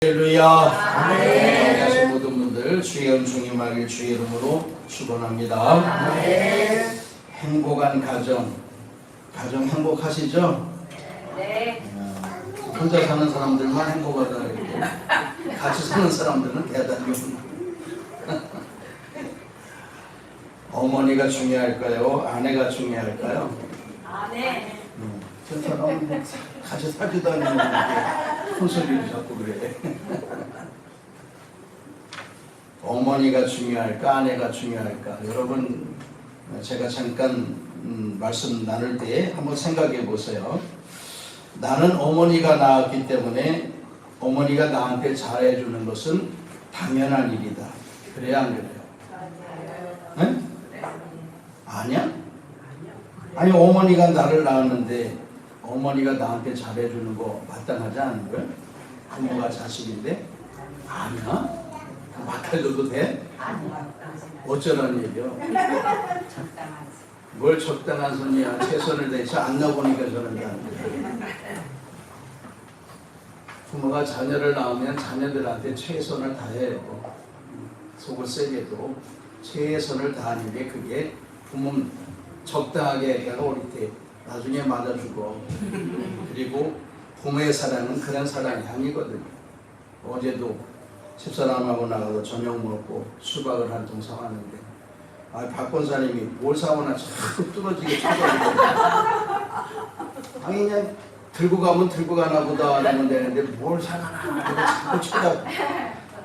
할렐루야. 아멘. 모든 분들 주의 은총이 임하길 주의 이름으로 축원합니다. 아멘. 행복한 가정 행복하시죠? 네. 혼자 사는 사람들만 행복하다 그러고 같이 사는 사람들은 대단히 어머니가 중요할까요? 아내가 중요할까요? 아내. 저 사람은 같이 살지도 않는 큰 소리를 자꾸 그래. 어머니가 중요할까? 아내가 중요할까? 여러분, 제가 잠깐 말씀 나눌 때 한번 생각해 보세요. 나는 어머니가 낳았기 때문에 어머니가 나한테 잘해주는 것은 당연한 일이다. 그래야 안 그래요? 네? 아니야? 아니, 어머니가 나를 낳았는데 어머니가 나한테 잘해주는 거 마땅하지 않은 거야? 부모가 자식인데? 아니야? 맡아줘도 돼? 어쩌라는 얘기요? 뭘 적당한 소리야? 최선을 다해서 안 나보니까 저런다는 거야. 부모가 자녀를 낳으면 자녀들한테 최선을 다해요. 속을 세게도 최선을 다하는 게 그게 부모 적당하게 해가 어릴 때 나중에 맞아주고, 그리고 부모의 사랑은 그런 사랑이 아니거든요. 어제도 집사람하고 나가서 저녁 먹고 수박을 한 통 사왔는데, 박 권사님이 뭘 사오나 자꾸 뚫어지게 쳐다보고, 아니 그냥 들고 가면 들고 가나 보다 하면 되는데 뭘 사가나 자꾸 쳐다보고,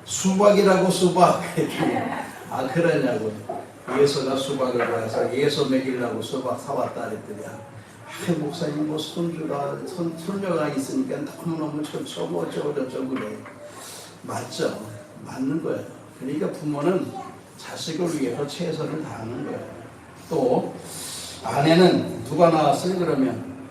수박이라고 수박. 그러냐고. 예서가 수박을 가서 예서 먹이려고 수박 사왔다 그랬더니, 목사님 뭐 손녀가 있으니까 너무너무 좋고 어쩌고 그래. 맞죠? 맞는 거예요. 그러니까 부모는 자식을 위해서 최선을 다하는 거예요. 또 아내는 누가 낳았어요? 그러면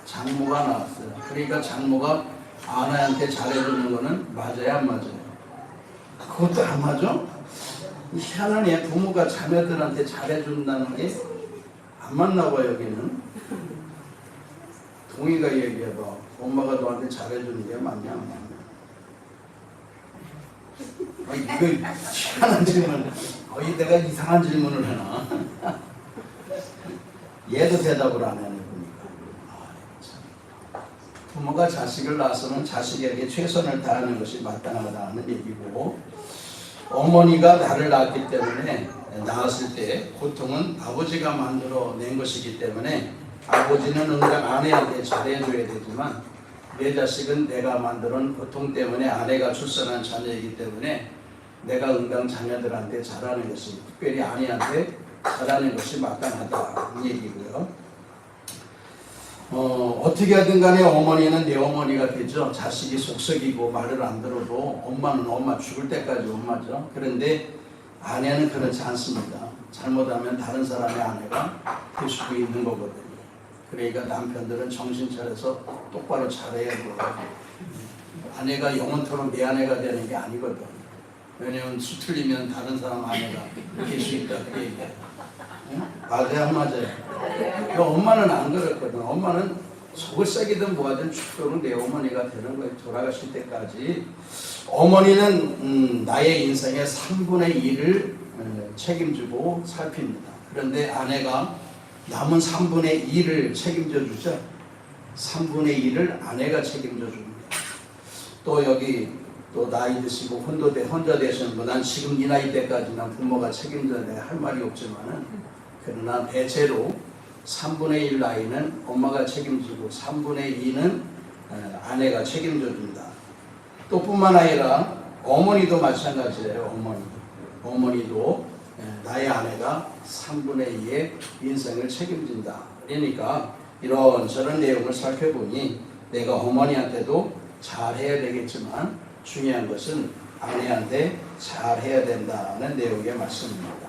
장모가 낳았어요. 그러니까 장모가 아내한테 잘해주는 거는 맞아요, 안 맞아요? 그것도 안 맞아? 희한하네. 부모가 자녀들한테 잘해준다는 게 안 맞나 봐. 여기는 동의가 얘기해봐. 엄마가 너한테 잘해주는 게 맞냐 안 맞냐? 이거 희한한 질문. 내가 이상한 질문을 하나? 얘도 대답을 안 하네 보니까. 부모가 자식을 낳아서는 자식에게 최선을 다하는 것이 마땅하다는 얘기고, 어머니가 나를 낳았기 때문에 낳았을 때 고통은 아버지가 만들어낸 것이기 때문에 아버지는 응당 아내한테 잘해줘야 되지만, 내 자식은 내가 만들어낸 고통 때문에 아내가 출산한 자녀이기 때문에 내가 응당 자녀들한테 잘하는 것이, 특별히 아내한테 잘하는 것이 마땅하다 이 얘기고요. 어떻게 하든 간에 어머니는 내 어머니가 되죠. 자식이 속썩이고 말을 안 들어도 엄마는 엄마, 죽을 때까지 엄마죠. 그런데 아내는 그렇지 않습니다. 잘못하면 다른 사람의 아내가 될 수도 있는 거거든요. 그러니까 남편들은 정신 차려서 똑바로 잘해야 돼요. 아내가 영원토록 내 아내가 되는 게 아니거든. 왜냐면 수틀리면 다른 사람 아내가 될 수 있다 그 얘기예요. 맞아요, 안 맞아요? 엄마는 안 그렇거든. 엄마는 속을 썩이든 뭐하든 죽도록 내 어머니가 되는 거예요. 돌아가실 때까지. 어머니는 나의 인생의 3분의 1을 책임지고 살핍니다. 그런데 아내가 남은 3분의 1을 책임져 주죠. 3분의 1을 아내가 책임져 줍니다. 또 여기 또 나이 드시고 혼자 되시는 분, 난 지금 이 나이 때까지는 부모가 책임져야 할 말이 없지만은, 그러나 대체로 3분의 1 나이는 엄마가 책임지고 3분의 2는 아내가 책임져 준다. 또 뿐만 아니라 어머니도 마찬가지예요. 어머니도 나의 아내가 3분의 2의 인생을 책임진다. 그러니까 이런저런 내용을 살펴보니 내가 어머니한테도 잘해야 되겠지만 중요한 것은 아내한테 잘해야 된다는 내용의 말씀입니다.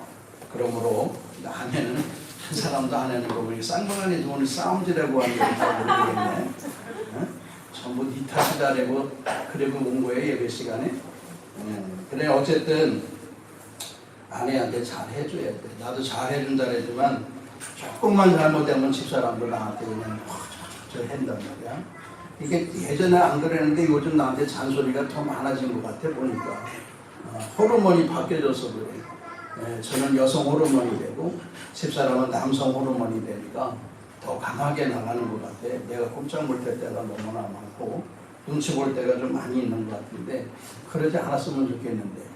그러므로 아내는 한 사람도 안 하는 거 보니 쌍방울이 오늘 싸움질하고 하는 거 모르겠네. 전부 니 탓이다라고 그리고 온 거예요, 예배 시간에. 그래 어쨌든 아내한테 잘 해줘야 돼. 나도 잘 해준다 그랬지만 조금만 잘못되면 집사람도 나한테 그냥 저 한단 말이야. 이게 예전에 안 그랬는데 요즘 나한테 잔소리가 더 많아진 것 같아 보니까. 호르몬이 바뀌어져서 그래. 저는 여성 호르몬이 되고 집사람은 남성 호르몬이 되니까 더 강하게 나가는 것 같아. 내가 꼼짝 못할 때가 너무나 많고 눈치 볼 때가 좀 많이 있는 것 같은데 그러지 않았으면 좋겠는데.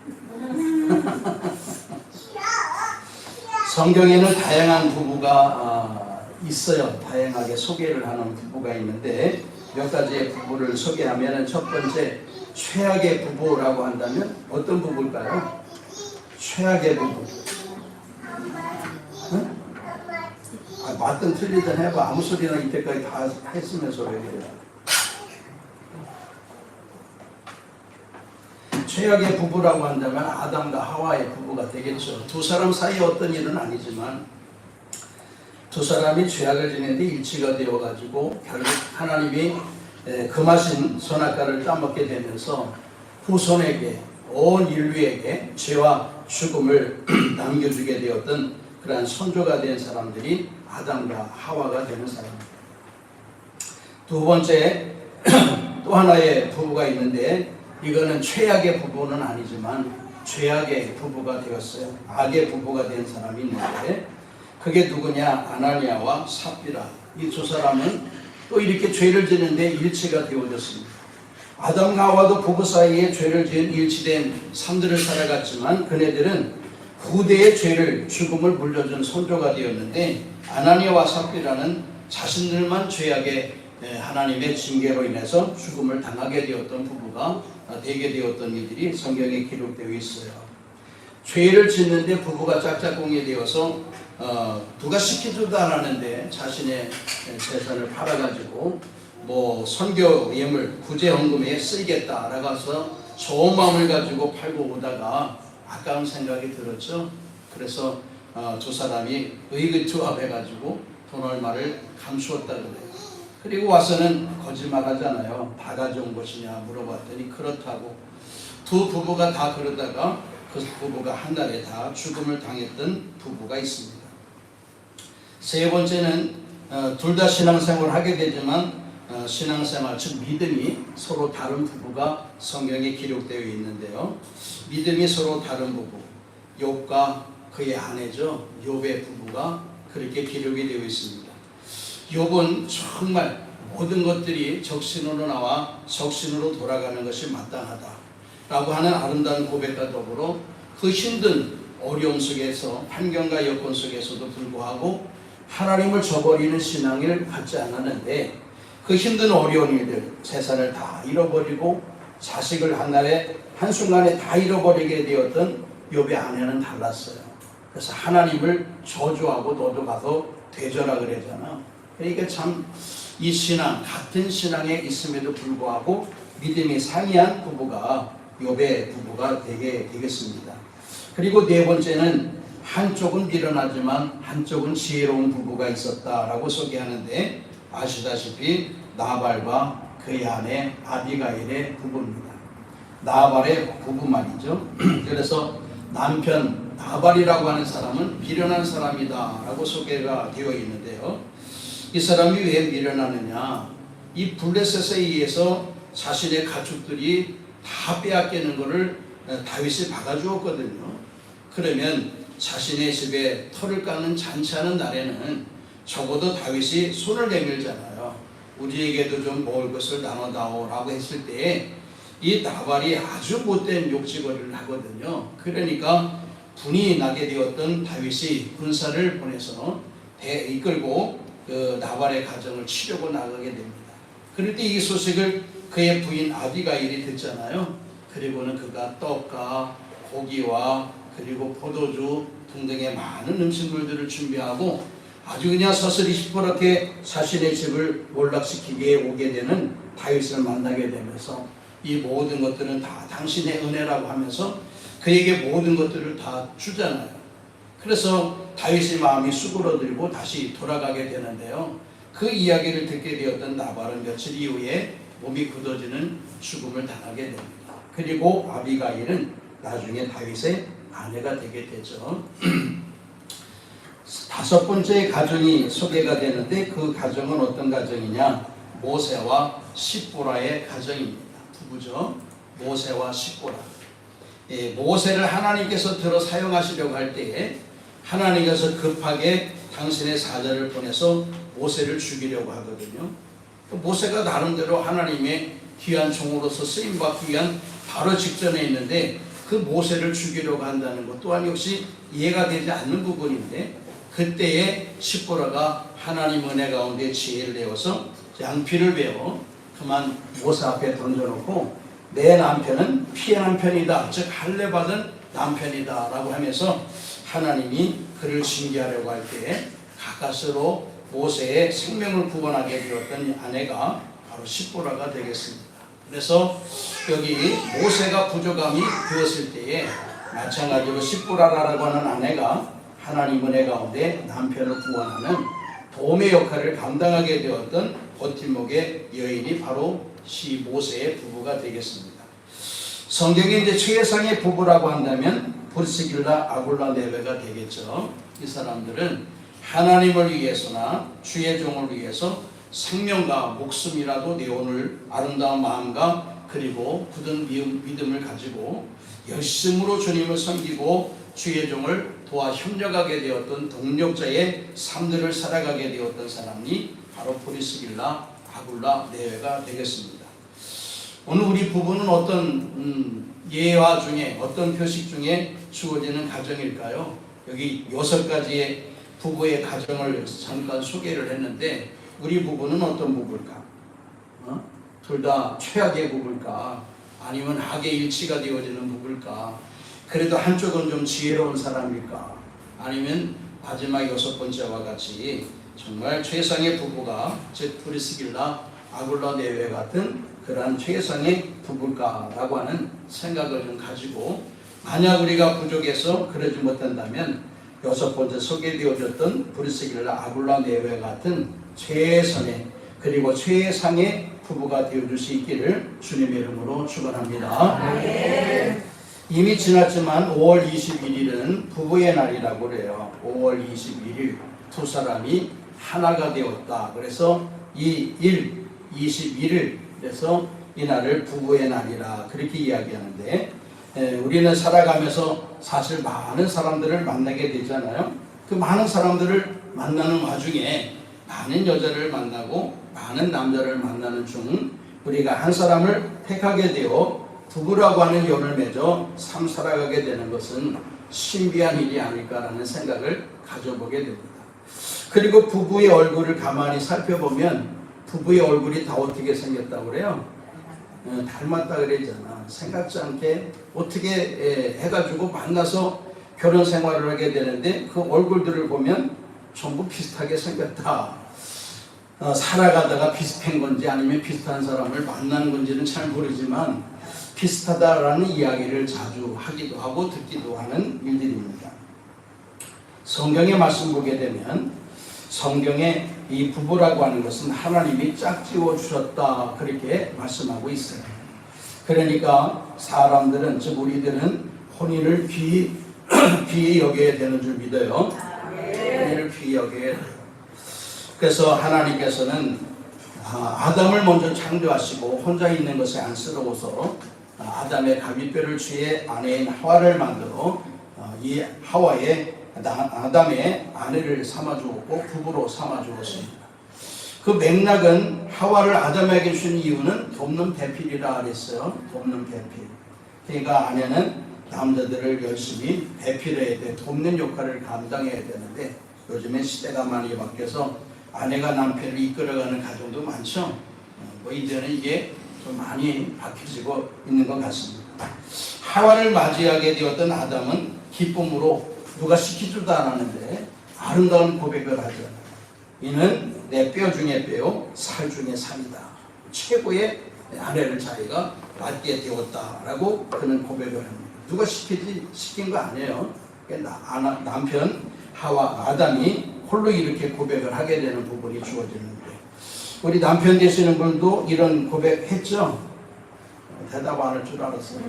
성경에는 다양한 부부가 있어요. 다양하게 소개를 하는 부부가 있는데 몇 가지의 부부를 소개하면 첫 번째 최악의 부부라고 한다면 어떤 부부일까요? 최악의 부부. 응? 맞든 틀리든 해봐. 아무 소리나 이때까지 다 했으면서 왜 그래요? 최악의 부부라고 한다면 아담과 하와의 부부가 되겠죠. 두 사람 사이에 어떤 일은 아니지만 두 사람이 죄악을 지내는데 일치가 되어가지고 결국 하나님이 금하신 선악과를 따먹게 되면서 후손에게 온 인류에게 죄와 죽음을 남겨주게 되었던 그러한 선조가 된 사람들이 아담과 하와가 되는 사람입니다. 두 번째 또 하나의 부부가 있는데 이거는 최악의 부부는 아니지만 죄악의 부부가 되었어요. 악의 부부가 된 사람이 있는데 그게 누구냐? 아나니아와 삽비라. 이 두 사람은 또 이렇게 죄를 지는데 일치가 되어졌습니다. 아담과 하와도 부부 사이에 죄를 지은 일치된 삶들을 살아갔지만 그네들은 후대의 죄를 죽음을 물려준 선조가 되었는데 아나니아와 삽비라는 자신들만 죄악의 하나님의 징계로 인해서 죽음을 당하게 되었던 부부가 되게 되었던 일들이 성경에 기록되어 있어요. 죄를 짓는데 부부가 짝짝꿍이 되어서 누가 시키지도 않았는데 자신의 재산을 팔아가지고 뭐 선교 예물 구제헌금에 쓰이겠다라고 해서 좋은 마음을 가지고 팔고 오다가 아까운 생각이 들었죠. 그래서 두 사람이 의기투합해가지고 돈 얼마를 감추었다 그래요. 그리고 와서는 거짓말 하잖아요. 다 가져온 것이냐 물어봤더니 그렇다고. 두 부부가 다 그러다가 그 부부가 한 달에 다 죽음을 당했던 부부가 있습니다. 세 번째는 둘 다 신앙생활을 하게 되지만 신앙생활 즉 믿음이 서로 다른 부부가 성경에 기록되어 있는데요. 믿음이 서로 다른 부부 욥과 그의 아내죠. 욥의 부부가 그렇게 기록이 되어 있습니다. 욥은 정말 모든 것들이 적신으로 나와 적신으로 돌아가는 것이 마땅하다라고 하는 아름다운 고백과 더불어 그 힘든 어려움 속에서 환경과 여건 속에서도 불구하고 하나님을 저버리는 신앙을 갖지 않았는데 그 힘든 어려운 일들 재산을 다 잃어버리고 자식을 한순간에 다 잃어버리게 되었던 욥의 아내는 달랐어요. 그래서 하나님을 저주하고 너도 가서 되져라 그러잖아. 그러니까 참 이 신앙 같은 신앙에 있음에도 불구하고 믿음이 상이한 부부가 욥의 부부가 되겠습니다. 그리고 네 번째는 한쪽은 미련하지만 한쪽은 지혜로운 부부가 있었다라고 소개하는데 아시다시피 나발과 그의 아내 아비가일의 부부입니다. 나발의 부부 말이죠. 그래서 남편 나발이라고 하는 사람은 미련한 사람이다라고 소개가 되어 있는데요. 이 사람이 왜 미련하느냐? 이 블레셋에 의해서 자신의 가축들이 다 빼앗기는 것을 다윗이 박아주었거든요. 그러면 자신의 집에 터를 깎는 잔치하는 날에는 적어도 다윗이 손을 내밀잖아요. 우리에게도 좀 먹을 것을 나눠다오라고 했을 때에 이 나발이 아주 못된 욕지거리를 하거든요. 그러니까 분이 나게 되었던 다윗이 군사를 보내서 이끌고 그 나발의 가정을 치려고 나가게 됩니다. 그럴 때 이 소식을 그의 부인 아비가일이 듣잖아요. 그리고는 그가 떡과 고기와 그리고 포도주 등등의 많은 음식물들을 준비하고 아주 그냥 서슬이 시퍼렇게 자신의 집을 몰락시키게 오게 되는 다윗을 만나게 되면서 이 모든 것들은 다 당신의 은혜라고 하면서 그에게 모든 것들을 다 주잖아요. 그래서 다윗의 마음이 수그러들고 다시 돌아가게 되는데요. 그 이야기를 듣게 되었던 나발은 며칠 이후에 몸이 굳어지는 죽음을 당하게 됩니다. 그리고 아비가일은 나중에 다윗의 아내가 되게 되죠. 다섯 번째 가정이 소개가 되는데 그 가정은 어떤 가정이냐? 모세와 십보라의 가정입니다. 부부죠. 모세와 십보라. 모세를 하나님께서 들어 사용하시려고 할 때에 하나님께서 급하게 당신의 사자를 보내서 모세를 죽이려고 하거든요. 모세가 나름대로 하나님의 귀한 종으로서 쓰임받기 위한 바로 직전에 있는데 그 모세를 죽이려고 한다는 것 또한 역시 이해가 되지 않는 부분인데 그때에 십보라가 하나님 은혜 가운데 지혜를 내어서 양피를 베어 그만 모세 앞에 던져놓고 내 남편은 피의 남편이다, 즉 할례 받은 남편이다 라고 하면서 하나님이 그를 징계하려고 할 때에 가까스로 모세의 생명을 구원하게 되었던 아내가 바로 십보라가 되겠습니다. 그래서 여기 모세가 부족함이 되었을 때에 마찬가지로 십보라라고 하는 아내가 하나님 은혜 가운데 남편을 구원하는 도움의 역할을 감당하게 되었던 버팀목의 여인이 바로 모세의 부부가 되겠습니다. 성경에 이제 최상의 부부라고 한다면 브리스길라 아굴라 네베가 되겠죠. 이 사람들은 하나님을 위해서나 주의 종을 위해서 생명과 목숨이라도 내오늘 아름다운 마음과 그리고 굳은 믿음을 가지고 열심으로 주님을 섬기고 주의 종을 도와 협력하게 되었던 동력자의 삶들을 살아가게 되었던 사람이 바로 브리스길라 아굴라 네베가 되겠습니다. 오늘 우리 부부는 어떤 예화 중에 어떤 표식 중에 주어지는 가정일까요? 여기 6가지의 부부의 가정을 잠깐 소개를 했는데 우리 부부는 어떤 부부일까? 둘 다 최악의 부부일까? 아니면 악의 일치가 되어지는 부부일까? 그래도 한쪽은 좀 지혜로운 사람일까? 아니면 마지막 6번째와 같이 정말 최상의 부부가 즉 브리스길라 아굴라 네베 같은 그러한 최상의 부부일까라고 하는 생각을 좀 가지고 만약 우리가 부족해서 그러지 못한다면 6번째 소개되어졌던 브리스길라 아굴라 네베 같은 최선의 그리고 최상의 부부가 되어줄 수 있기를 주님의 이름으로 축원합니다. 이미 지났지만 5월 21일은 부부의 날이라고 그래요. 5월 21일 두 사람이 하나가 되었다. 그래서 이 21일 그래서 이 날을 부부의 날이라 그렇게 이야기하는데 우리는 살아가면서 사실 많은 사람들을 만나게 되잖아요. 그 많은 사람들을 만나는 와중에 많은 여자를 만나고 많은 남자를 만나는 중 우리가 한 사람을 택하게 되어 부부라고 하는 연을 맺어 삶 살아가게 되는 것은 신비한 일이 아닐까라는 생각을 가져보게 됩니다. 그리고 부부의 얼굴을 가만히 살펴보면 부부의 얼굴이 다 어떻게 생겼다고 그래요? 닮았다 그러잖아. 생각지 않게 어떻게 해가지고 만나서 결혼 생활을 하게 되는데 그 얼굴들을 보면 전부 비슷하게 생겼다. 살아가다가 비슷한 건지 아니면 비슷한 사람을 만난 건지는 잘 모르지만 비슷하다라는 이야기를 자주 하기도 하고 듣기도 하는 일들입니다. 성경의 말씀 보게 되면 성경에 이 부부라고 하는 것은 하나님이 짝지어 주셨다 그렇게 말씀하고 있어요. 그러니까 사람들은 즉 우리들은 혼인을 귀히 여겨야 되는 줄 믿어요. 혼인을 귀히 여겨야 돼요. 그래서 하나님께서는 아담을 먼저 창조하시고 혼자 있는 것에 안쓰러워서 아담의 갈비뼈를 취해 아내인 하와를 만들어 이 아담의 아내를 삼아주었고 부부로 삼아주었습니다. 그 맥락은 하와를 아담에게 준 이유는 돕는 배필이라 그랬어요. 돕는 배필. 그러니까 아내는 남자들을 열심히 배필해야 돼. 돕는 역할을 감당해야 되는데 요즘엔 시대가 많이 바뀌어서 아내가 남편을 이끌어가는 가정도 많죠. 이제는 이게 좀 많이 바뀌어지고 있는 것 같습니다. 하와를 맞이하게 되었던 아담은 기쁨으로 누가 시키지도 않았는데 아름다운 고백을 하죠. 이는 내 뼈 중에 뼈요 살 중에 살이다. 최고의 아내를 자기가 맞게 되었다라고 그는 고백을 합니다. 누가 시킨 거 아니에요. 남편 하와 아담이 홀로 이렇게 고백을 하게 되는 부분이 주어지는데 우리 남편 되시는 분도 이런 고백했죠? 대답 안 할 줄 알았어요.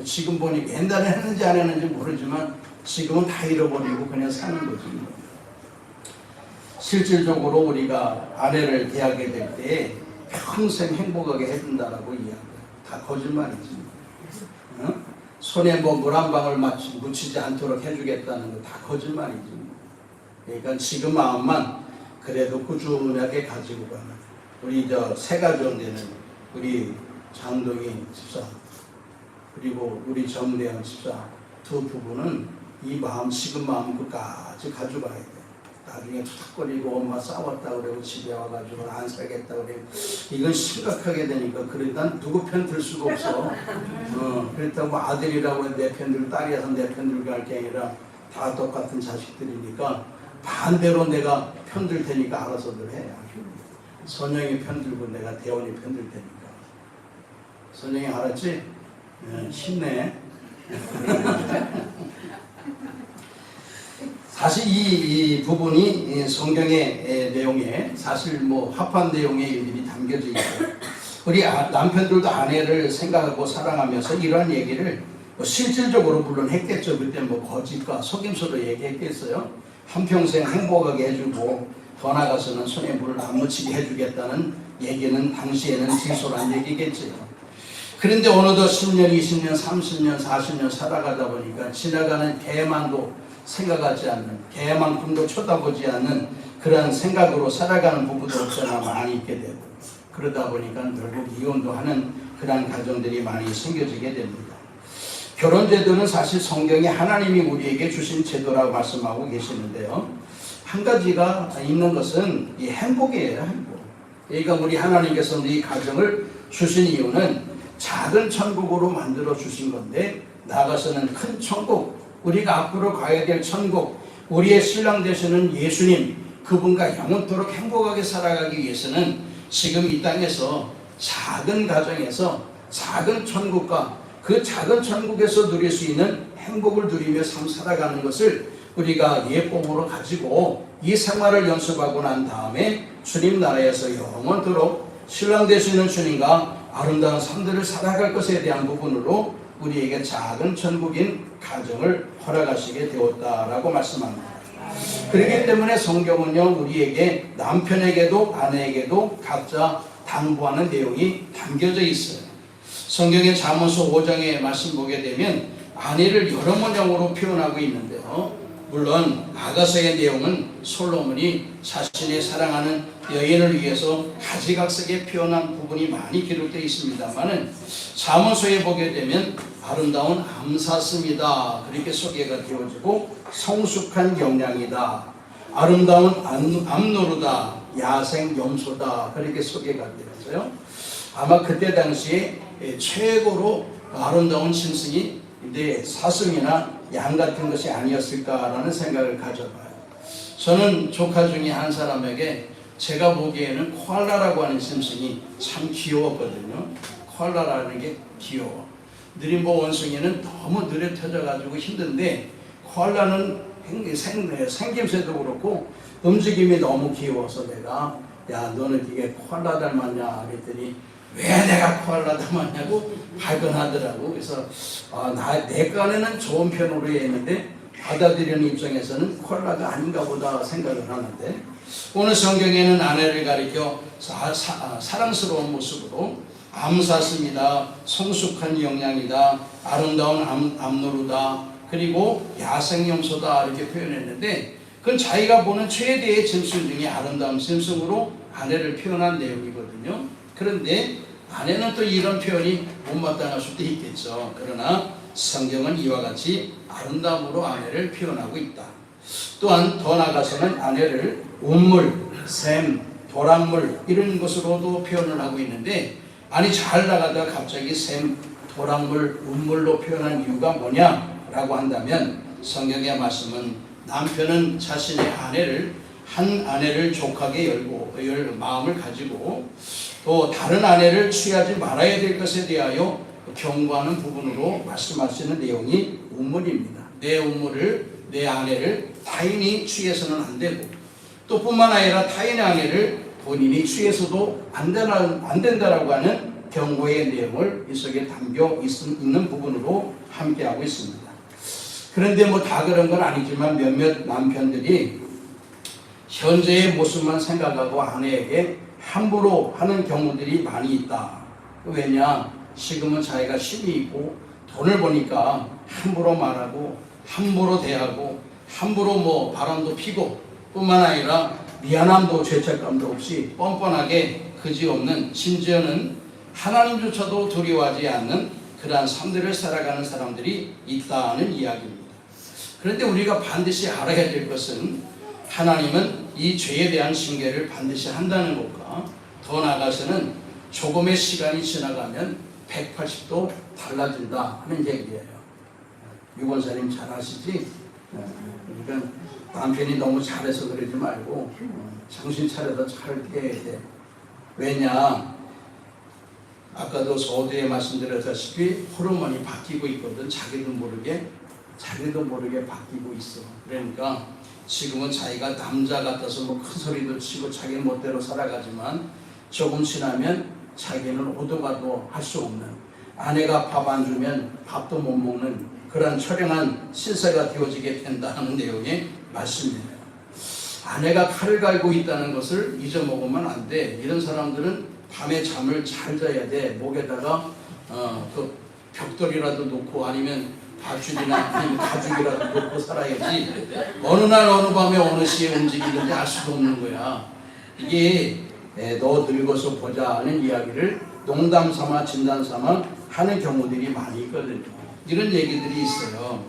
지금 보니 옛날에 했는지 안 했는지 모르지만 지금은 다 잃어버리고 그냥 사는 거지. 실질적으로 우리가 아내를 대하게 될 때 평생 행복하게 해준다라고 이야기해요. 다 거짓말이지. 어? 손에 뭐 물 한 방울 묻히지 않도록 해주겠다는 거 다 거짓말이지. 그러니까 지금 마음만 그래도 꾸준하게 가지고 가는 우리 저 세 가정 되는 우리 장동희 집사 그리고 우리 정대영 집사 두 부부는 이 마음 지금 마음 끝까지 가져가야 돼. 나중에 투닥거리고 엄마 싸웠다 그러고 집에 와가지고 안 살겠다 그러고 이건 심각하게 되니까 그러다 누구 편 들 수가 없어. 그렇다고 아들이라고 내 편 들고 딸이라서 내 편 들고 할 게 아니라 다 똑같은 자식들이니까 반대로 내가 편 들 테니까 알아서들 해. 선영이 편 들고 내가 대원이 편 들 테니까. 선영이 알았지? 힘내. 사실 이 부분이 성경의 내용에 사실 뭐 합한 내용의 일들이 담겨져 있어요. 우리 남편들도 아내를 생각하고 사랑하면서 이러한 얘기를 뭐 실질적으로 물론 했겠죠. 그때 뭐 거짓과 속임수로 얘기했겠어요. 한평생 행복하게 해주고 더 나아가서는 손에 물을 안 묻히게 해주겠다는 얘기는 당시에는 진솔한 얘기겠죠. 그런데 어느덧 10년, 20년, 30년, 40년 살아가다 보니까 지나가는 개만도 생각하지 않는, 개만큼도 쳐다보지 않는 그런 생각으로 살아가는 부부도 없잖아 많이 있게 되고 그러다 보니까 결국 이혼도 하는 그런 가정들이 많이 생겨지게 됩니다. 결혼제도는 사실 성경에 하나님이 우리에게 주신 제도라고 말씀하고 계시는데요. 한 가지가 있는 것은 이 행복이에요. 행복. 그러니까 우리 하나님께서 이 가정을 주신 이유는 작은 천국으로 만들어 주신 건데 나아가서는 큰 천국, 우리가 앞으로 가야 될 천국, 우리의 신랑 되시는 예수님 그분과 영원토록 행복하게 살아가기 위해서는 지금 이 땅에서 작은 가정에서 작은 천국과 그 작은 천국에서 누릴 수 있는 행복을 누리며 삶 살아가는 것을 우리가 예법으로 가지고 이 생활을 연습하고 난 다음에 주님 나라에서 영원토록 신랑 되시는 주님과 아름다운 삶들을 살아갈 것에 대한 부분으로 우리에게 작은 천국인 가정을 허락하시게 되었다라고 말씀합니다. 그렇기 때문에 성경은요 우리에게 남편에게도 아내에게도 각자 당부하는 내용이 담겨져 있어요. 성경의 잠언서 5장의 말씀 보게 되면 아내를 여러 문형으로 표현하고 있는데요. 물론 아가서의 내용은 솔로몬이 자신의 사랑하는 여인을 위해서 가지각색의 표현한 부분이 많이 기록되어 있습니다만은 잠언서에 보게 되면 아름다운 암사슴이다 그렇게 소개가 되어지고 성숙한 영양이다 아름다운 암노루다 야생 염소다 그렇게 소개가 되었어요. 아마 그때 당시에 최고로 아름다운 짐승이 사슴이나 양 같은 것이 아니었을까라는 생각을 가져봐요. 저는 조카 중에 한 사람에게 제가 보기에는 코알라라고 하는 짐승이 참 귀여웠거든요. 코알라라는 게 귀여워. 느림보 원숭이는 너무 느려 터져가지고 힘든데 코알라는 생김새도 그렇고 움직임이 너무 귀여워서 내가 야 너는 이게 코알라 닮았냐 그랬더니 왜 내가 코알라 닮았냐고 발끈하더라고. 그래서 내 깐에는 좋은 편으로 했는데 받아들이는 입장에서는 코알라가 아닌가 보다 생각을 하는데 오늘 성경에는 아내를 가리켜 사랑스러운 모습으로 암사슴이다, 성숙한 영양이다, 아름다운 암노루다, 그리고 야생염소다 이렇게 표현했는데 그건 자기가 보는 최대의 짐승 중에 아름다운 짐승으로 아내를 표현한 내용이거든요. 그런데 아내는 또 이런 표현이 못마땅할 수도 있겠죠. 그러나 성경은 이와 같이 아름다움으로 아내를 표현하고 있다. 또한 더 나아가서는 아내를 운물, 샘, 도랑물 이런 것으로도 표현을 하고 있는데 아니 잘 나가다가 갑자기 샘, 도랑물, 운물로 표현한 이유가 뭐냐라고 한다면 성경의 말씀은 남편은 자신의 한 아내를 족하게 열고 마음을 가지고 또 다른 아내를 취하지 말아야 될 것에 대하여 경고하는 부분으로 말씀하시는 내용이 운물입니다. 내 운물을 내 아내를 타인이 취해서는 안 되고 또 뿐만 아니라 타인의 아내를 본인이 취해서도 안 된다라고 하는 경고의 내용을 이 속에 담겨 있는 부분으로 함께하고 있습니다. 그런데 뭐 다 그런 건 아니지만 몇몇 남편들이 현재의 모습만 생각하고 아내에게 함부로 하는 경우들이 많이 있다. 왜냐? 지금은 자기가 힘이 있고 돈을 버니까 함부로 말하고 함부로 대하고 함부로 뭐 바람도 피고 뿐만 아니라 미안함도 죄책감도 없이 뻔뻔하게 그지없는, 심지어는 하나님조차도 두려워하지 않는 그러한 삶들을 살아가는 사람들이 있다는 이야기입니다. 그런데 우리가 반드시 알아야 될 것은 하나님은 이 죄에 대한 징계를 반드시 한다는 것과 더 나아가서는 조금의 시간이 지나가면 180도 달라진다 하는 얘기예요. 유권사님 잘 아시지? 그러니까 남편이 너무 잘해서 그러지 말고 정신 차려서 잘 해야 돼. 왜냐? 아까도 서두에 말씀드렸다시피 호르몬이 바뀌고 있거든. 자기도 모르게 바뀌고 있어. 그러니까 지금은 자기가 남자 같아서 뭐 큰 소리도 치고 자기 멋대로 살아가지만 조금 지나면 자기는 오도가도 할 수 없는, 아내가 밥 안 주면 밥도 못 먹는 그런 처량한 신세가 되어지게 된다는 내용의 말씀이에요. 아내가 칼을 갈고 있다는 것을 잊어먹으면 안 돼. 이런 사람들은 밤에 잠을 잘 자야 돼. 목에다가 그 벽돌이라도 놓고 아니면 밧줄이나 아니면 가죽이라도 놓고 살아야지. 어느 날 어느 밤에 어느 시에 움직이는지 알 수도 없는 거야. 이게 너 늙어서 보자 하는 이야기를 농담 삼아 진단 삼아 하는 경우들이 많이 있거든요. 이런 얘기들이 있어요.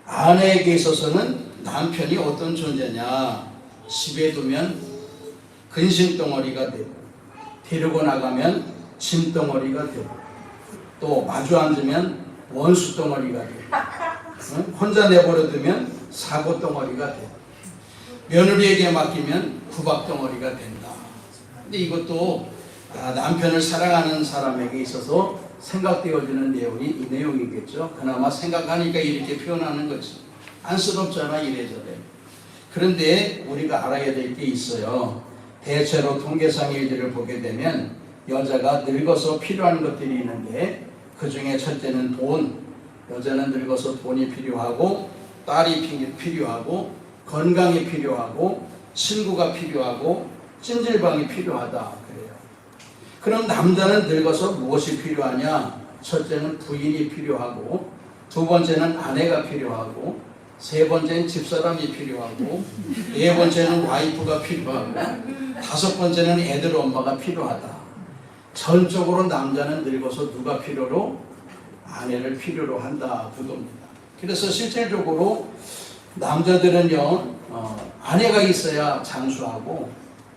아내에게 있어서는 남편이 어떤 존재냐? 집에 두면 근심덩어리가 되고, 데리고 나가면 짐덩어리가 되고, 또 마주 앉으면 원수덩어리가 되고, 혼자 내버려두면 사고덩어리가 되고, 며느리에게 맡기면 구박덩어리가 된다. 근데 이것도 남편을 사랑하는 사람에게 있어서 생각되어지는 내용이 이 내용이겠죠. 그나마 생각하니까 이렇게 표현하는 거지. 안쓰럽잖아, 이래저래. 그런데 우리가 알아야 될 게 있어요. 대체로 통계상 일들을 보게 되면 여자가 늙어서 필요한 것들이 있는데, 그 중에 첫째는 돈. 여자는 늙어서 돈이 필요하고, 딸이 필요하고, 건강이 필요하고, 친구가 필요하고, 찜질방이 필요하다 그래요. 그럼 남자는 늙어서 무엇이 필요하냐? 첫째는 부인이 필요하고, 두 번째는 아내가 필요하고, 세 번째는 집사람이 필요하고, 네 번째는 와이프가 필요하고, 다섯 번째는 애들 엄마가 필요하다. 전적으로 남자는 늙어서 누가 필요로? 아내를 필요로 한다 그겁니다. 그래서 실질적으로 남자들은요, 아내가 있어야 장수하고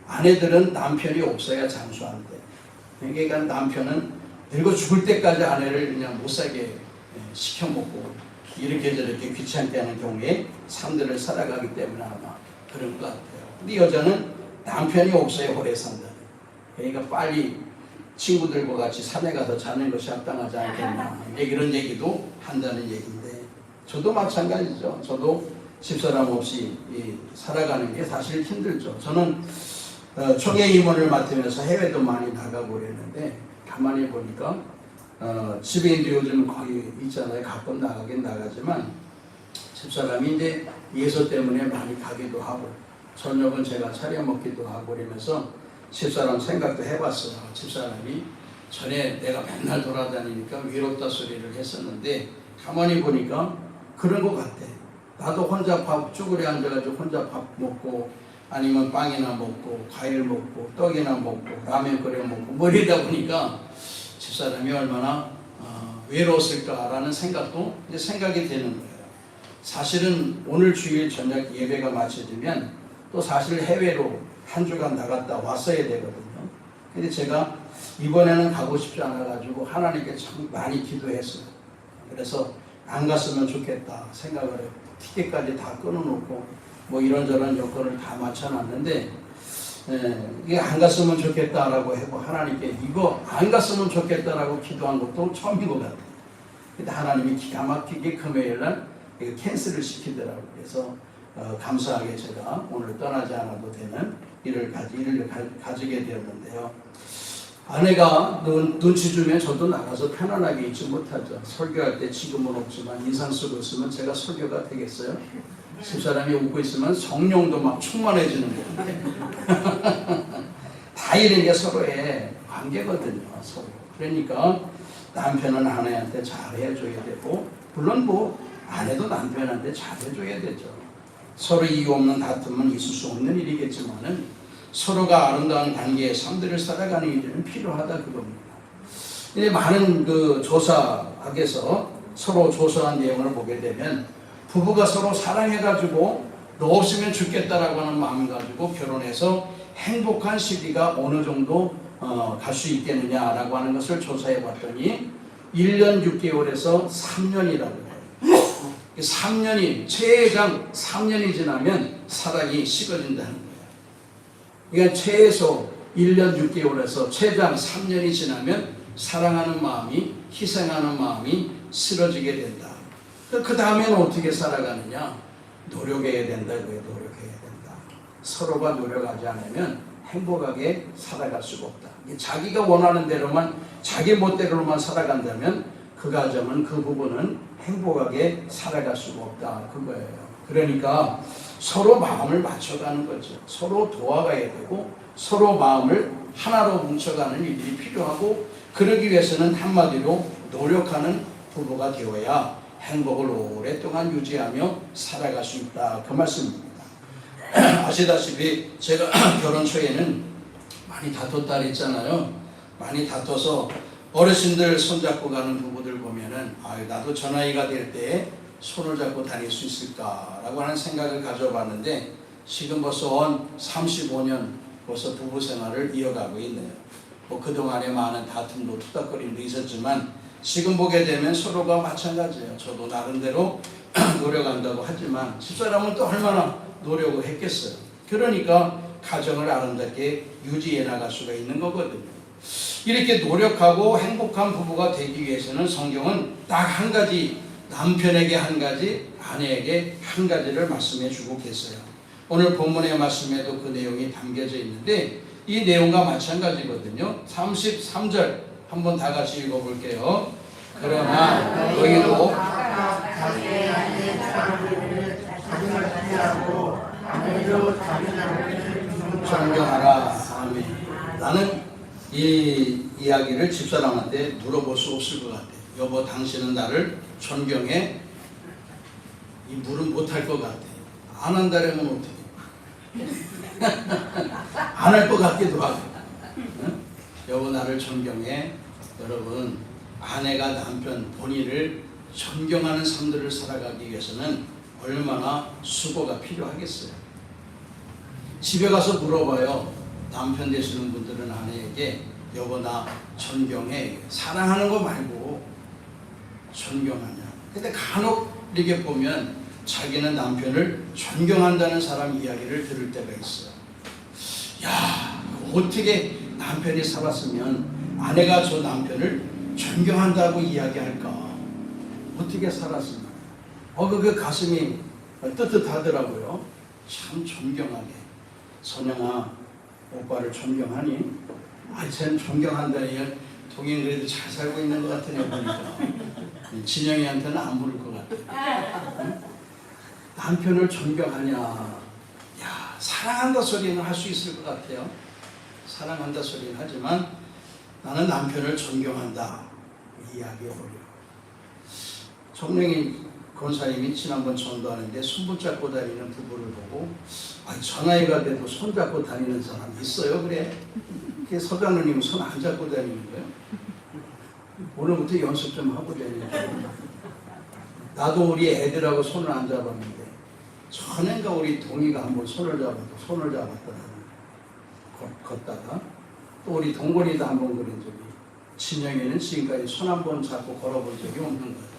아내들은 남편이 없어야 장수한대. 그러니까 남편은 늙어 죽을 때까지 아내를 그냥 못 살게 시켜먹고 이렇게 저렇게 귀찮게 하는 경우에 삶들을 살아가기 때문에 아마 그런 것 같아요. 근데 여자는 남편이 없어야 오래 산다. 그러니까 빨리 친구들과 같이 산에 가서 자는 것이 합당하지 않겠냐. 이런 얘기도 한다는 얘기인데, 저도 마찬가지죠. 저도 집사람 없이 살아가는 게 사실 힘들죠. 저는 총회 임원을 맡으면서 해외도 많이 나가고 그랬는데, 가만히 보니까 집에 이제 요즘 거의 있잖아요. 가끔 나가긴 나가지만 집사람이 이제 예서 때문에 많이 가기도 하고, 저녁은 제가 차려 먹기도 하고 그러면서 집사람 생각도 해봤어요. 집사람이 전에 내가 맨날 돌아다니니까 위롭다 소리를 했었는데, 가만히 보니까 그런 것 같아. 나도 혼자 밥 쭈그려 앉아가지고 혼자 밥 먹고, 아니면 빵이나 먹고 과일 먹고 떡이나 먹고 라면 끓여 먹고 뭐 이러다 보니까 집사람이 얼마나 외로웠을까라는 생각도 이제 생각이 되는 거예요. 사실은 오늘 주일 저녁 예배가 마쳐지면 또 사실 해외로 한 주간 나갔다 왔어야 되거든요. 근데 제가 이번에는 가고 싶지 않아가지고 하나님께 참 많이 기도했어요. 그래서 안 갔으면 좋겠다 생각을 해요. 티켓까지 다 끊어놓고 뭐 이런저런 여건을 다 맞춰놨는데, 이게 안 갔으면 좋겠다라고 하고 하나님께 이거 안 갔으면 좋겠다라고 기도한 것도 처음인 것 같아요. 근데 하나님이 기가 막히게 금요일날 이거 캔슬을 시키더라고요. 그래서 감사하게 제가 오늘 떠나지 않아도 되는 일을 가지게 되었는데요. 아내가 눈치 주면 저도 나가서 편안하게 있지 못하죠. 설교할 때 지금은 없지만 인상 쓰고 있으면 제가 설교가 되겠어요? 집사람이 웃고 있으면 성령도 막 충만해지는 거예요. 다 이런 게 서로의 관계거든요. 서로. 그러니까 남편은 아내한테 잘해줘야 되고, 물론 뭐 아내도 남편한테 잘해줘야 되죠. 서로 이유 없는 다툼은 있을 수 없는 일이겠지만은 서로가 아름다운 관계의 삶들을 살아가는 일은 필요하다 그겁니다. 이제 많은 그 조사학에서 서로 조사한 내용을 보게 되면 부부가 서로 사랑해가지고 너 없으면 죽겠다라고 하는 마음 가지고 결혼해서 행복한 시기가 어느 정도 갈 수 있겠느냐라고 하는 것을 조사해 봤더니 1년 6개월에서 3년이라고 해요. 3년이 최장 3년이 지나면 사랑이 식어진다는 거예요. 그러니까 최소 1년 6개월에서 최장 3년이 지나면 사랑하는 마음이, 희생하는 마음이 쓰러지게 된다. 그 다음에는 어떻게 살아가느냐? 노력해야 된다. 노력해야 된다. 서로가 노력하지 않으면 행복하게 살아갈 수가 없다. 자기가 원하는 대로만, 자기 멋대로만 살아간다면 그 가정은, 그 부부는 행복하게 살아갈 수가 없다. 그거예요. 그러니까 서로 마음을 맞춰가는 거죠. 서로 도와가야 되고 서로 마음을 하나로 뭉쳐가는 일이 필요하고, 그러기 위해서는 한마디로 노력하는 부부가 되어야 행복을 오랫동안 유지하며 살아갈 수 있다. 그 말씀입니다. 아시다시피 제가 결혼 초에는 많이 다퉜다 했잖아요. 많이 다퉈서 어르신들 손잡고 가는 부부들 보면은 나도 저 나이가 될 때 손을 잡고 다닐 수 있을까라고 하는 생각을 가져봤는데, 지금 벌써 35년 벌써 부부 생활을 이어가고 있네요. 뭐 그동안에 많은 다툼도 투닥거림도 있었지만 지금 보게 되면 서로가 마찬가지예요. 저도 나름대로 노력한다고 하지만 집사람은 또 얼마나 노력을 했겠어요. 그러니까 가정을 아름답게 유지해 나갈 수가 있는 거거든요. 이렇게 노력하고 행복한 부부가 되기 위해서는 성경은 딱 한 가지, 남편에게 한 가지, 아내에게 한 가지를 말씀해 주고 계세요. 오늘 본문의 말씀에도 그 내용이 담겨져 있는데 이 내용과 마찬가지거든요. 33절 한번 다 같이 읽어볼게요. 그러나 너희도 자기의 아내의 사랑을 자기를 피하고 아내도 자기 남편을 존경하라. 아멘. 나는 이 이야기를 집사람한테 물어볼 수 없을 것 같아. 여보, 당신은 나를 존경해? 이 물은 못할 것 같아. 안 한다면 어떻게? 안 할 것 같기도 하고. 응? 여보, 나를 존경해? 여러분, 아내가 남편 본인을 존경하는 삶들을 살아가기 위해서는 얼마나 수고가 필요하겠어요. 집에 가서 물어봐요. 남편 되시는 분들은 아내에게 여보 나 존경해. 사랑하는 거 말고 존경하냐. 근데 간혹 이렇게 보면 자기는 남편을 존경한다는 사람 이야기를 들을 때가 있어요. 야, 어떻게 남편이 살았으면 아내가 저 남편을 존경한다고 이야기할까? 어떻게 살았으면? 그 가슴이 뜨뜻하더라고요. 참 존경하게. 선영아, 오빠를 존경하니? 쟤는 존경한다니. 동행 그래도 잘 살고 있는 것 같으네 보니까. 진영이한테는 안 부를 것 같아. 응? 남편을 존경하냐? 야, 사랑한다 소리는 할 수 있을 것 같아요. 사랑한다 소리는 하지만 나는 남편을 존경한다. 이야기 어려워. 정명희 권사님이 지난번 전도하는데 손 붙잡고 다니는 부부를 보고 저 나이가 돼도 손 잡고 다니는 사람 있어요? 그래? 서장로님 손 안 잡고 다니는 거예요? 오늘부터 연습 좀 하고 다니는 거예요. 나도 우리 애들하고 손을 안 잡았는데 전엔가 우리 동이가 한번 손을 잡았더라고요. 걷다가 또 우리 동건이도 한번 그런 적이, 진영이는 지금까지 손 한 번 잡고 걸어본 적이 없는 거예요.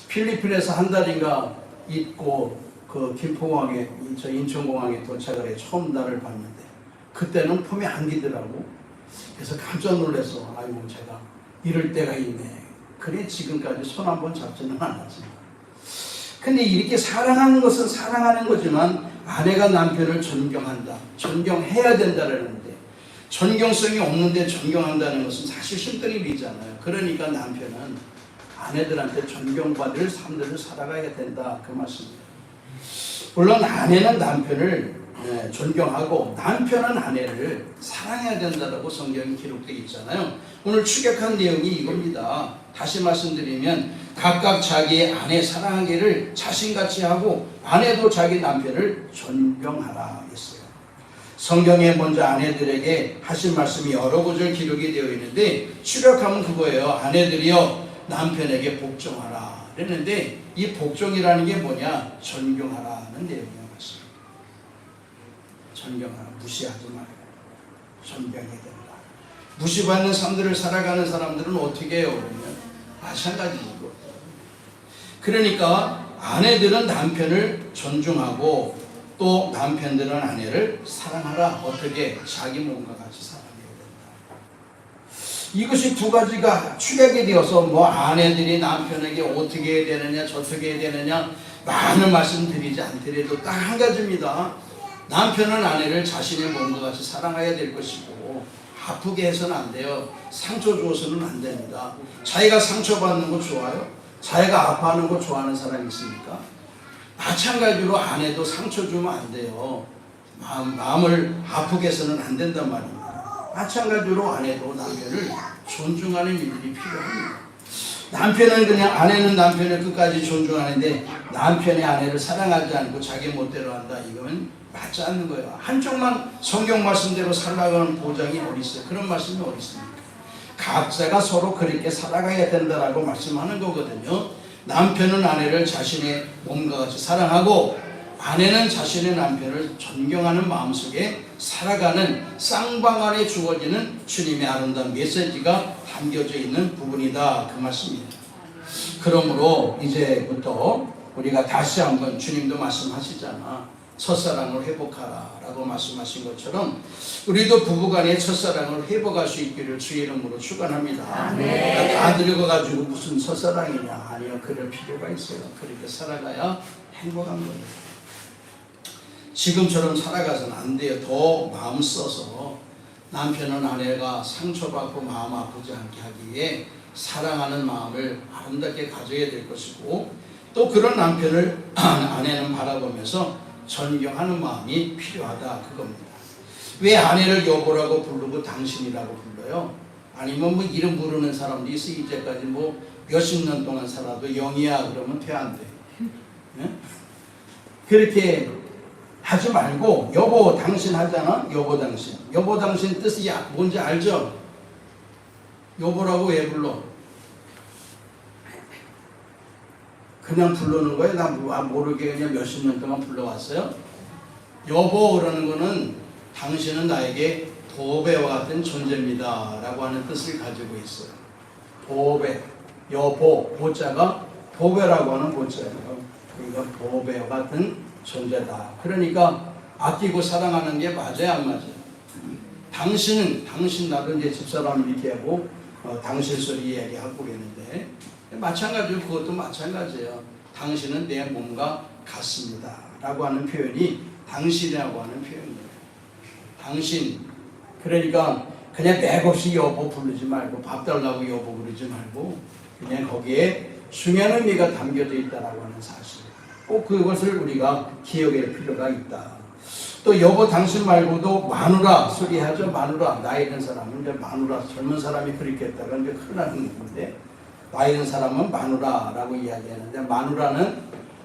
필리핀에서 한 달인가 있고 그 김포공항에, 저 인천공항에 도착을 해 처음 나를 봤는데 그때는 폼이 안기더라고. 그래서 깜짝 놀라서 아이고 제가 이럴 때가 있네. 그래 지금까지 손 한 번 잡지는 않았습니다. 근데 이렇게 사랑하는 것은 사랑하는 거지만 아내가 남편을 존경한다, 존경해야 된다는데 존경성이 없는데 존경한다는 것은 사실 힘든 일이잖아요. 그러니까 남편은 아내들한테 존경받을 삶들을 살아가야 된다 그 말씀입니다. 물론 아내는 남편을 존경하고 남편은 아내를 사랑해야 된다고 성경에 기록되어 있잖아요. 오늘 추격한 내용이 이겁니다. 다시 말씀드리면 각각 자기의 아내 사랑하기를 자신같이 하고 아내도 자기 남편을 존경하라 했어요. 성경에 먼저 아내들에게 하신 말씀이 여러 구절 기록이 되어 있는데 추격하면 그거예요. 아내들이여 남편에게 복종하라 그랬는데 이 복종이라는 게 뭐냐? 존경하라는 내용이에요. 존경하라. 무시하지 말고 존경해야 된다. 무시받는 삶들을 살아가는 사람들은 어떻게 해요? 그러면 마찬가지고. 그러니까 아내들은 남편을 존중하고 또 남편들은 아내를 사랑하라. 어떻게? 자기 몸과 같이 사랑해야 된다. 이것이 두 가지가 축약이 되어서 뭐 아내들이 남편에게 어떻게 해야 되느냐 저떻게 해야 되느냐 많은 말씀 드리지 않더라도 딱 한 가지입니다. 남편은 아내를 자신의 몸과 같이 사랑해야 될 것이고 아프게 해서는 안 돼요. 상처 주어서는 안 됩니다. 자기가 상처받는 거 좋아요? 자기가 아파하는 거 좋아하는 사람이 있습니까? 마찬가지로 아내도 상처 주면 안 돼요. 마음을 아프게 해서는 안 된단 말입니다. 마찬가지로 아내도 남편을 존중하는 일들이 필요합니다. 남편은 그냥 아내는 남편을 끝까지 존중하는데 남편이 아내를 사랑하지 않고 자기 멋대로 한다. 이거는 맞지 않는 거예요. 한쪽만 성경 말씀대로 살아가는 보장이 어디 있어요? 그런 말씀이 어디 있습니까? 각자가 서로 그렇게 살아가야 된다라고 말씀하는 거거든요. 남편은 아내를 자신의 몸과 같이 사랑하고 아내는 자신의 남편을 존경하는 마음속에 살아가는 쌍방 안에 주어지는 주님의 아름다운 메시지가 담겨져 있는 부분이다. 그 말씀입니다. 그러므로 이제부터 우리가 다시 한번 주님도 말씀하시잖아. 첫사랑을 회복하라 라고 말씀하신 것처럼 우리도 부부간의 첫사랑을 회복할 수 있기를 주의 이름으로 축원합니다. 다 늙어가지고 무슨 첫사랑이냐. 아니요. 그럴 필요가 있어요. 그렇게 살아가야 행복한 거예요. 지금처럼 살아가서는 안 돼요. 더 마음 써서 남편은 아내가 상처받고 마음 아프지 않게 하기 위해 사랑하는 마음을 아름답게 가져야 될 것이고 또 그런 남편을 아내는 바라보면서 존경하는 마음이 필요하다 그겁니다. 왜 아내를 여보라고 부르고 당신이라고 불러요? 아니면 뭐 이름 부르는 사람도 있어. 이제까지 뭐 몇십 년 동안 살아도 영이야 그러면 돼 안 돼? 네? 그렇게 하지 말고 여보 당신 하잖아. 여보 당신. 여보 당신 뜻이 뭔지 알죠? 여보라고 왜 불러? 그냥 부르는 거예요? 나 모르게 그냥 몇십 년 동안 불러왔어요? 여보 그러는 거는 당신은 나에게 보배와 같은 존재입니다 라고 하는 뜻을 가지고 있어요. 보배, 여보, 보자가 보배라고 하는 보자예요. 그러니까 보배와 같은 존재다. 그러니까 아끼고 사랑하는 게 맞아요 안 맞아요? 당신은 당신 나도 이제 집사람 이렇게 하고 당신 소리 이야기하고 있는데 마찬가지로 그것도 마찬가지예요. 당신은 내 몸과 같습니다 라고 하는 표현이 당신이라고 하는 표현이에요. 당신. 그러니까 그냥 맥없이 여보 부르지 말고 밥 달라고 여보 부르지 말고 그냥 거기에 중요한 의미가 담겨져 있다라고 하는 사실. 꼭 그것을 우리가 기억할 필요가 있다. 또 여보 당신 말고도 마누라 소리 하죠. 마누라. 나이 든 사람은 이제 마누라. 젊은 사람이 그렇게 했다가 이제 큰일 나는 건데 나이 든 사람은 마누라라고 이야기하는데 마누라는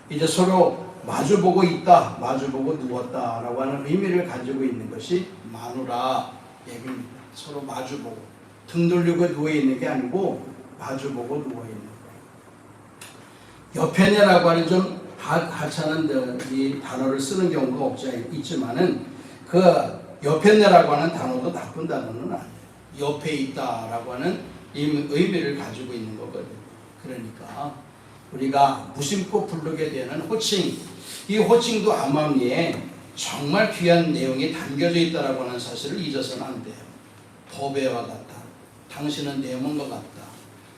이제 서로 마주보고 있다. 마주보고 누웠다라고 하는 의미를 가지고 있는 것이 마누라 얘기입니다. 서로 마주보고 등 돌리고 누워있는 게 아니고 마주보고 누워있는 거예요. 옆에네라고 하는 좀 하찮은 이 단어를 쓰는 경우가 없지 있지만은 그 옆에네라고 하는 단어도 나쁜 단어는 아니에요. 옆에 있다라고 하는 의미를 가지고 있는 거거든요. 그러니까 우리가 무심코 부르게 되는 호칭, 이 호칭도 암암리에 정말 귀한 내용이 담겨져 있다라고 하는 사실을 잊어서는 안 돼요. 보배와 같다. 당신은 내 몸과 같다.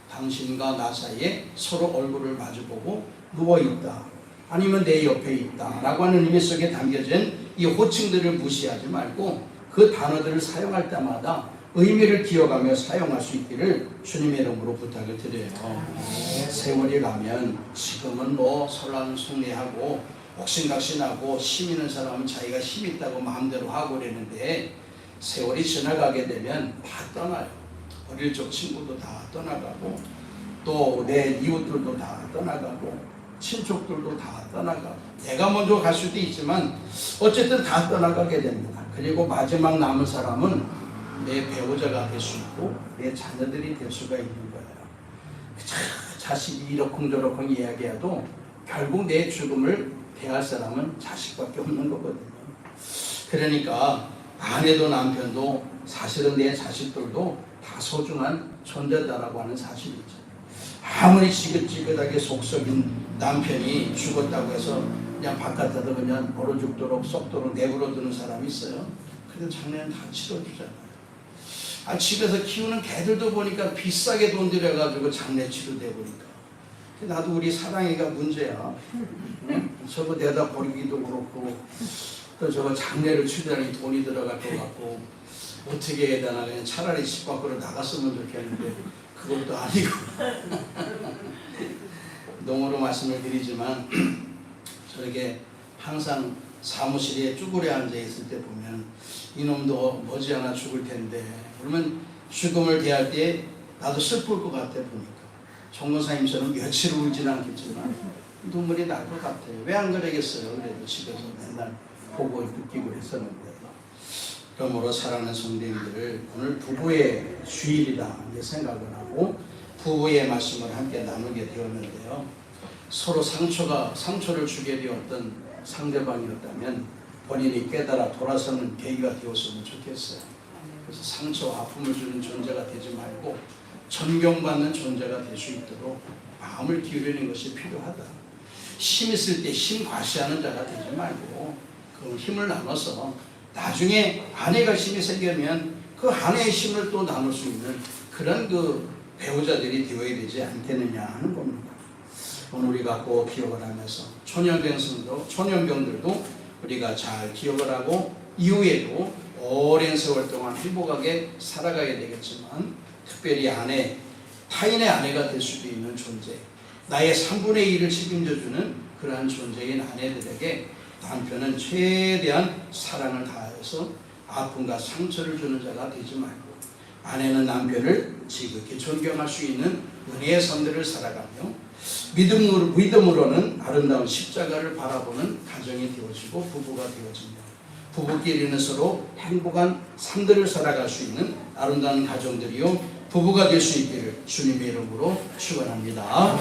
당신과 나 사이에 서로 얼굴을 마주보고 누워있다. 아니면 내 옆에 있다. 라고 하는 의미 속에 담겨진 이 호칭들을 무시하지 말고 그 단어들을 사용할 때마다 의미를 기억하며 사용할 수 있기를 주님의 이름으로 부탁을 드려요. 세월이 가면 지금은 뭐 설날 숭례하고 옥신각신하고 힘 있는 사람은 자기가 힘 있다고 마음대로 하고 그러는데 세월이 지나가게 되면 다 떠나요. 어릴 적 친구도 다 떠나가고 또 내 이웃들도 다 떠나가고 친족들도 다 떠나가고 내가 먼저 갈 수도 있지만 어쨌든 다 떠나가게 됩니다. 그리고 마지막 남은 사람은 내 배우자가 될 수 있고 내 자녀들이 될 수가 있는 거예요. 자식이 이러쿵저러쿵 이야기해도 결국 내 죽음을 대할 사람은 자식밖에 없는 거거든요. 그러니까 아내도 남편도 사실은 내 자식들도 다 소중한 존재다라고 하는 사실이죠. 아무리 지긋지긋하게 속썩인 남편이 죽었다고 해서 그냥 바깥에다 그냥 얼어 죽도록 썩도록 내버려두는 사람이 있어요. 그래도 장례는 다 치러주잖아요. 집에서 키우는 개들도 보니까 비싸게 돈 들여가지고 장례 치료돼 보니까 나도 우리 사랑이가 문제야. 응? 저거 내다 버리기도 그렇고 또 저거 장례를 치료하니 돈이 들어갈 것 같고 어떻게 해야 되나 그냥 차라리 집 밖으로 나갔으면 좋겠는데 그것도 아니고 농으로 말씀을 드리지만 저렇게 항상 사무실에 쭈그려 앉아 있을 때 보면 이놈도 머지않아 죽을 텐데 그러면 죽음을 대할 때 나도 슬플 것 같아 보니까 정권사님처럼 며칠 울진 않겠지만 눈물이 날 것 같아요. 왜 안 그러겠어요? 그래도 집에서 맨날 보고 느끼고 했었는데 그러므로 사랑하는 성도님들을 오늘 부부의 주일이다 생각을 하고 부부의 말씀을 함께 나누게 되었는데요. 서로 상처를 주게 되었던 상대방이었다면 본인이 깨달아 돌아서는 계기가 되었으면 좋겠어요. 그래서 상처와 아픔을 주는 존재가 되지 말고 존경받는 존재가 될 수 있도록 마음을 기울이는 것이 필요하다. 힘 있을 때 힘 과시하는 자가 되지 말고 그 힘을 나눠서 나중에 아내가 힘이 생기면 그 아내의 힘을 또 나눌 수 있는 그런 그 배우자들이 되어야 되지 않겠느냐 하는 겁니다. 오늘 우리가 꼭 기억을 하면서 초년병들도 우리가 잘 기억을 하고 이후에도 오랜 세월 동안 행복하게 살아가야 되겠지만 특별히 타인의 아내가 될 수도 있는 존재, 나의 3분의 1을 책임져주는 그러한 존재인 아내들에게 남편은 최대한 사랑을 다해서 아픔과 상처를 주는 자가 되지 말고 아내는 남편을 지극히 존경할 수 있는 은혜의 삶들을 살아가며 믿음으로는 아름다운 십자가를 바라보는 가정이 되어지고 부부가 되어지며 부부끼리는 서로 행복한 삶들을 살아갈 수 있는 아름다운 가정들이요 부부가 될 수 있기를 주님의 이름으로 축원합니다.